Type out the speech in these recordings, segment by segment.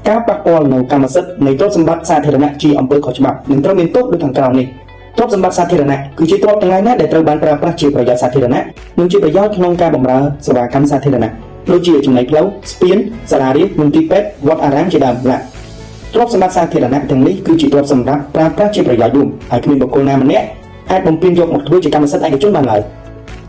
ការប៉ះពាល់នៅកម្មសិទ្ធិនៃទ្រព្យសម្បត្តិសាធារណៈជាអំពើខុសច្បាប់នឹងត្រូវមានទោសដូចខាងក្រោមនេះទ្រព្យសម្បត្តិសាធារណៈគឺជាទ្រព្យទាំងឡាយណាដែលត្រូវបានប្រើប្រាស់ជាប្រយោជន៍សាធារណៈនិងជាប្រយោជន៍ក្នុងការបម្រើសេវាកម្មសាធារណៈដូចជាចំណីផ្លូវស្ពានសាលារៀនមន្ទីរពេទ្យវត្តអារាមជាដើមទ្រព្យសម្បត្តិសាធារណៈទាំងនេះគឺជាទ្រព្យសម្រាប់ប្រើប្រាស់ជាប្រយោជន៍រួមហើយគ្មានបុគ្គលណាម្នាក់អាចបំពេញយកមកធ្វើជាកម្មសិទ្ធិឯកជនបានឡើយ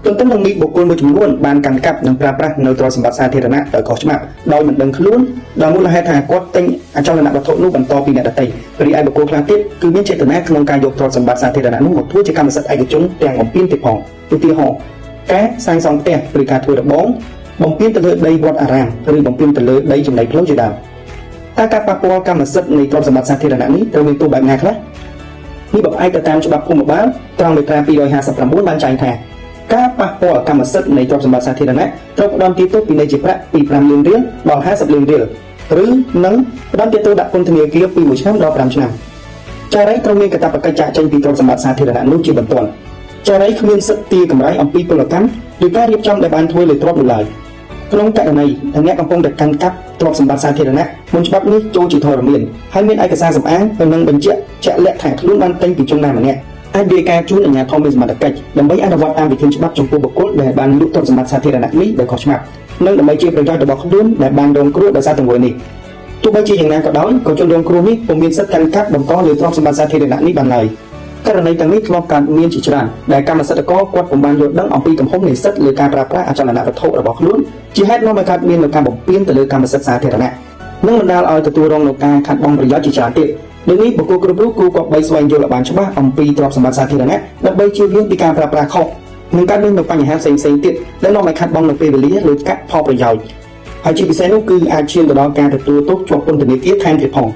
ទន្ទឹមនឹងនេះបុគ្គលមួយចំនួនបានកាន់កាប់និងប្រើប្រាស់នៅទ្រព្យសម្បត្តិសាធារណៈដោយខុសច្បាប់ដោយមិនដឹងខ្លួនដោយមូលហេតុថាគាត់ទិញអចលនវត្ថុនោះបន្តពីអ្នកដទៃរីឯបុគ្គលខ្លះទៀតគឺមានចេតនាក្នុងការយកទ្រព្យសម្បត្តិសាធារណៈនោះមកធ្វើជាកម្មសិទ្ធិឯកជនទាំងបំពេញទៀតផងឧទាហរណ៍ការសាងសង់ផ្ទះឬការធ្វើរបងបំពេញទៅលើដីវត្តអារាមឬបំពេញទៅលើដីចំណីផ្លូវជាដើមតើការប៉ះពាល់កម្មសិទ្ធិនៃទ្រព្យសម្បត្តិសាធារណៈនេះត្រូវមានទោសបែបណាខ្លះនេះបើផ្អែកទៅតាមច្បាប់ភូមិបាលត្រង់មាត្រា259បានចែងថាការប៉ះពាល់កម្មសិទ្ធិនៃទ្រព្យសម្បត្តិសាធារណៈត្រូវផ្តន្ទាទោសពិន័យជាប្រាក់ពី5លានរៀលដល់50លានរៀលឬនឹងផ្តន្ទាទោសដាក់ពន្ធនាគារពី1ឆ្នាំដល់5ឆ្នាំចារីត្រូវមានកាតព្វកិច្ចចាកចេញពីទ្រព្យសម្បត្តិសាធារណៈនោះជាបន្ទាន់ចារីគ្មានសិទ្ធិទារកម្រៃអំពីពលកម្មឬការរៀបចំដែលបានធ្វើលើទ្រព្យនោះឡើយក្នុងករណីដែលអ្នកកំពុងតែកាន់កាប់ទ្រព្យសម្បត្តិសាធារណៈមុនច្បាប់នេះចូលជាធរមានហើយមានឯកសារសម្អាងនិងបញ្ជាក់ជាក់លាក់ថាខ្លួនបានទិញពីជនណាម្នាក់អាចរាយការណ៍ជូនអាជ្ញាធរមានសមត្ថកិច្ចដើម្បីអនុវត្តតាមវិធានច្បាប់ចំពោះបុគ្គលដែលបានលក់ទ្រព្យសម្បត្តិសាធារណៈនេះដោយខុសច្បាប់និងដើម្បីជាប្រយោជន៍របស់ខ្លួនដែលបានរងគ្រោះដោយសារទង្វើនេះទោះបីជាយ៉ាងណាក៏ដោយក៏ជនរងគ្រោះនេះពុំមានសិទ្ធិកាន់កាប់បន្តលើទ្រព្យសម្បត្តិសាធារណៈនេះបានឡើយករណីទាំងនេះធ្លាប់កើតមានជាច្រើនដែលកម្មសិទ្ធិករគាត់ពុំបានយល់ដឹងអំពីទំហំនៃសិទ្ធិលើការប្រើប្រាស់អចលនវត្ថុរបស់ខ្លួនជាហេតុនាំឲ្យកើតមាននូវការបំពានទៅលើកម្មសិទ្ធិសាធារណៈនិងបណ្ដាលឲ្យទទួលរងនូវការខាត់បងប្រយោជន៍ជាច្រើនទៀតដូចនេះបុគ្គលគ្រប់រូបគួរគប្បីស្វែងយល់ឲ្យបានច្បាស់អំពីទ្រព្យសម្បត្តិសាធារណៈដើម្បីជៀសវាងពីការប្រើប្រាស់ខុសនិងកើតមាននូវបញ្ហាផ្សេងៗទៀតដែលនាំឲ្យខាត់បងនូវពេលវេលាលើកាត់ផលប្រយោជន៍ហើយជាពិសេសនោះគឺអាចឈានទៅដល់ការទទួលទោសជាប់ពន្ធនាគារថែមទៀតផង